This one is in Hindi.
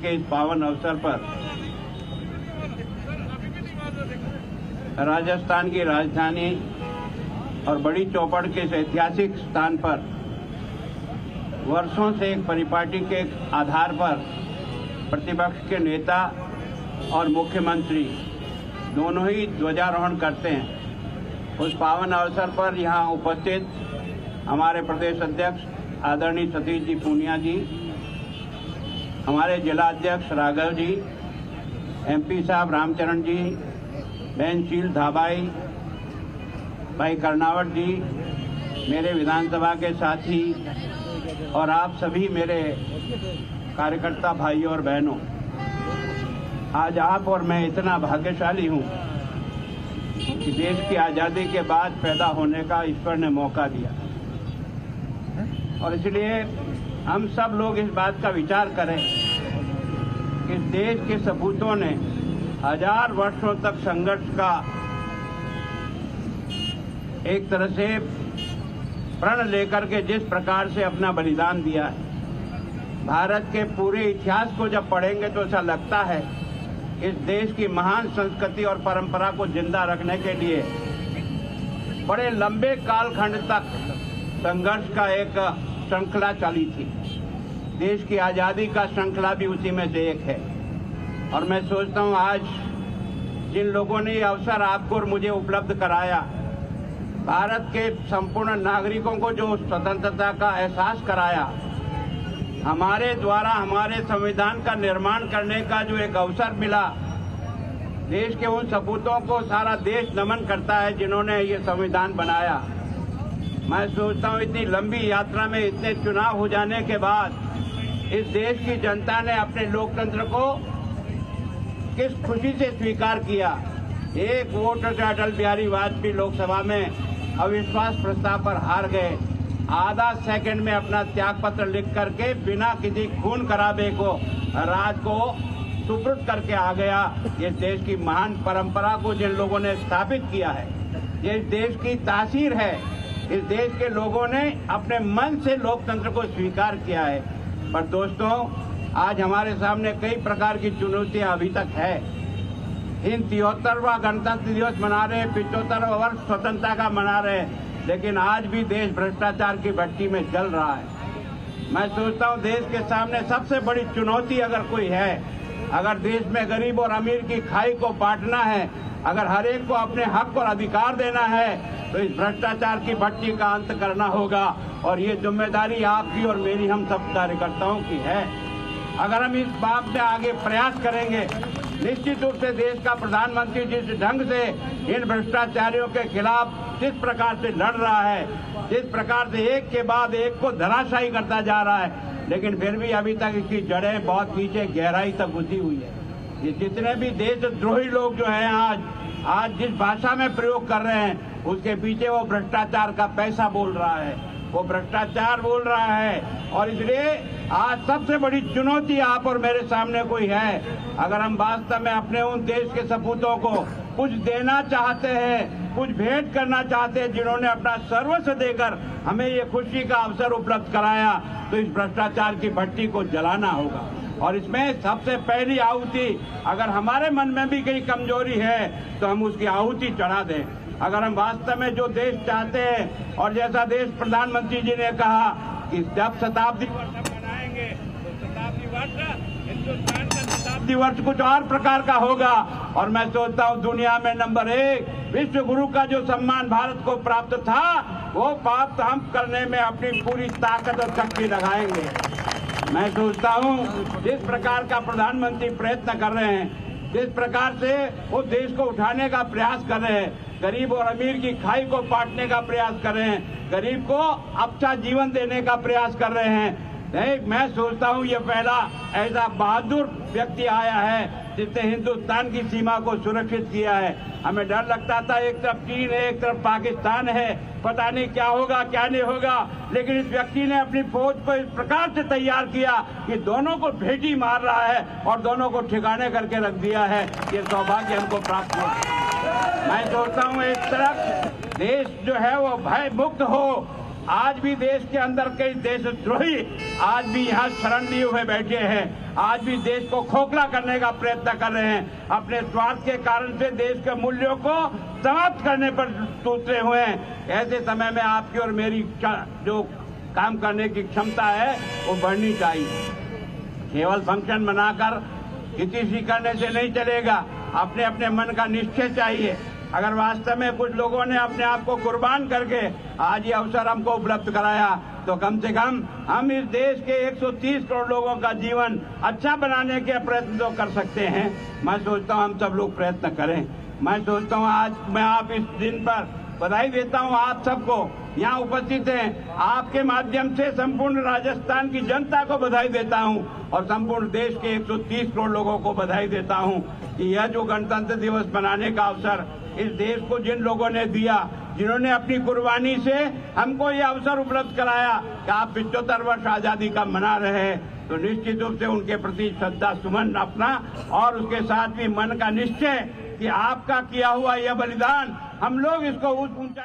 के इस पावन अवसर पर राजस्थान की राजधानी और बड़ी चौपड़ के इस ऐतिहासिक स्थान पर वर्षों से एक परिपाटी के आधार पर प्रतिपक्ष के नेता और मुख्यमंत्री दोनों ही ध्वजारोहण करते हैं। उस पावन अवसर पर यहाँ उपस्थित हमारे प्रदेश अध्यक्ष आदरणीय सतीश जी पूनिया जी, हमारे जिला अध्यक्ष राघव जी, एमपी साहब रामचरण जी, बहन शील धाबाई, भाई कर्नावट जी, मेरे विधानसभा के साथी और आप सभी मेरे कार्यकर्ता भाइयों और बहनों, आज आप और मैं इतना भाग्यशाली हूँ कि देश की आज़ादी के बाद पैदा होने का ईश्वर ने मौका दिया। और इसलिए हम सब लोग इस बात का विचार करें कि देश के सपूतों ने 1000 वर्षों तक संघर्ष का एक तरह से प्रण लेकर के जिस प्रकार से अपना बलिदान दिया है, भारत के पूरे इतिहास को जब पढ़ेंगे तो ऐसा लगता है इस देश की महान संस्कृति और परंपरा को जिंदा रखने के लिए बड़े लंबे कालखंड तक संघर्ष का एक श्रृंखला चली थी। देश की आज़ादी का श्रृंखला भी उसी में से एक है। और मैं सोचता हूँ आज जिन लोगों ने ये अवसर आपको और मुझे उपलब्ध कराया, भारत के संपूर्ण नागरिकों को जो स्वतंत्रता का एहसास कराया, हमारे द्वारा हमारे संविधान का निर्माण करने का जो एक अवसर मिला, देश के उन सपूतों को सारा देश नमन करता है जिन्होंने ये संविधान बनाया। मैं सोचता हूँ इतनी लंबी यात्रा में इतने चुनाव हो जाने के बाद इस देश की जनता ने अपने लोकतंत्र को किस खुशी से स्वीकार किया। एक वोट से अटल बिहारी वाजपेयी लोकसभा में अविश्वास प्रस्ताव पर हार गए। आधा सेकंड में अपना त्याग पत्र लिख करके बिना किसी खून खराबे को राज को सुपुर्द करके आ गया। ये देश की महान परंपरा को जिन लोगों ने स्थापित किया है, ये देश की तासीर है। इस देश के लोगों ने अपने मन से लोकतंत्र को स्वीकार किया है। पर दोस्तों, आज हमारे सामने कई प्रकार की चुनौतियां अभी तक है। इन 73वां गणतंत्र दिवस मना रहे, 75वां वर्ष स्वतंत्रता का मना रहे, लेकिन आज भी देश भ्रष्टाचार की भट्टी में जल रहा है। मैं सोचता हूँ देश के सामने सबसे बड़ी चुनौती अगर कोई है, अगर देश में गरीब और अमीर की खाई को बांटना है, अगर हर एक को अपने हक और अधिकार देना है, तो इस भ्रष्टाचार की भट्टी का अंत करना होगा। और ये जिम्मेदारी आपकी और मेरी, हम सब कार्यकर्ताओं की है। अगर हम इस बात में आगे प्रयास करेंगे, निश्चित रूप से देश का प्रधानमंत्री जिस ढंग से इन भ्रष्टाचारियों के खिलाफ जिस प्रकार से लड़ रहा है, जिस प्रकार से एक के बाद एक को धराशायी करता जा रहा है, लेकिन फिर भी अभी तक इसकी जड़ें बहुत पीछे गहराई तक घुसी हुई है। ये जितने भी देशद्रोही लोग जो हैं आज जिस भाषा में प्रयोग कर रहे हैं, उसके पीछे वो भ्रष्टाचार का पैसा बोल रहा है, वो भ्रष्टाचार बोल रहा है। और इसलिए आज सबसे बड़ी चुनौती आप और मेरे सामने कोई है, अगर हम वास्तव में अपने उन देश के सपूतों को कुछ देना चाहते हैं, कुछ भेंट करना चाहते हैं, जिन्होंने अपना सर्वस्व देकर हमें ये खुशी का अवसर उपलब्ध कराया, तो इस भ्रष्टाचार की भट्टी को जलाना होगा। और इसमें सबसे पहली आहुति, अगर हमारे मन में भी कहीं कमजोरी है तो हम उसकी आहुति चढ़ा दें। अगर हम वास्तव में जो देश चाहते हैं, और जैसा देश प्रधानमंत्री जी ने कहा कि जब शताब्दी वर्ष मनाएंगे तो शताब्दी वर्ष हिंदुस्तान का शताब्दी वर्ष कुछ और प्रकार का होगा। और मैं सोचता हूँ दुनिया में नंबर 1 विश्व गुरु का जो सम्मान भारत को प्राप्त था, वो प्राप्त हम करने में अपनी पूरी ताकत और शक्ति लगाएंगे। मैं सोचता हूँ जिस प्रकार का प्रधानमंत्री प्रयत्न कर रहे हैं, जिस प्रकार से वो देश को उठाने का प्रयास कर रहे हैं, गरीब और अमीर की खाई को बांटने का प्रयास कर रहे हैं, गरीब को अच्छा जीवन देने का प्रयास कर रहे हैं, मैं सोचता हूँ ये पहला ऐसा बहादुर व्यक्ति आया है जिसने हिंदुस्तान की सीमा को सुरक्षित किया है। हमें डर लगता था, एक तरफ चीन है, एक तरफ पाकिस्तान है, पता नहीं क्या होगा क्या नहीं होगा, लेकिन इस व्यक्ति ने अपनी फौज को इस प्रकार से तैयार किया कि दोनों को भेटी मार रहा है और दोनों को ठिकाने करके रख दिया है। ये सौभाग्य हमको प्राप्त हुआ। मैं सोचता हूँ एक तरफ देश जो है वो भय मुक्त हो, आज भी देश के अंदर कई देशद्रोही आज भी यहाँ शरण लिए हुए बैठे हैं, आज भी देश को खोखला करने का प्रयत्न कर रहे हैं, अपने स्वार्थ के कारण से देश के मूल्यों को समाप्त करने पर उतरे हुए हैं। ऐसे समय में आपकी और मेरी जो काम करने की क्षमता है वो बढ़नी चाहिए। केवल फंक्शन मनाकर किसी करने से नहीं चलेगा, अपने अपने मन का निश्चय चाहिए। अगर वास्तव में कुछ लोगों ने अपने आप को कुर्बान करके आज ये अवसर हमको उपलब्ध कराया, तो कम से कम हम इस देश के 130 करोड़ लोगों का जीवन अच्छा बनाने के प्रयत्न तो कर सकते हैं। मैं सोचता हूँ हम सब लोग प्रयत्न करें। मैं सोचता हूँ आज मैं आप इस दिन पर बधाई देता हूँ। आप सबको यहाँ उपस्थित हैं, आपके माध्यम से संपूर्ण राजस्थान की जनता को बधाई देता हूँ और संपूर्ण देश के 130 करोड़ लोगों को बधाई देता हूँ कि यह जो गणतंत्र दिवस मनाने का अवसर इस देश को जिन लोगों ने दिया, जिन्होंने अपनी कुर्बानी से हमको ये अवसर उपलब्ध कराया कि आप 75 वर्ष आजादी का मना रहे हैं, तो निश्चित रूप से उनके प्रति श्रद्धा सुमन अपना और उसके साथ भी मन का निश्चय कि आपका किया हुआ यह बलिदान हम लोग इसको उस ऊंचाई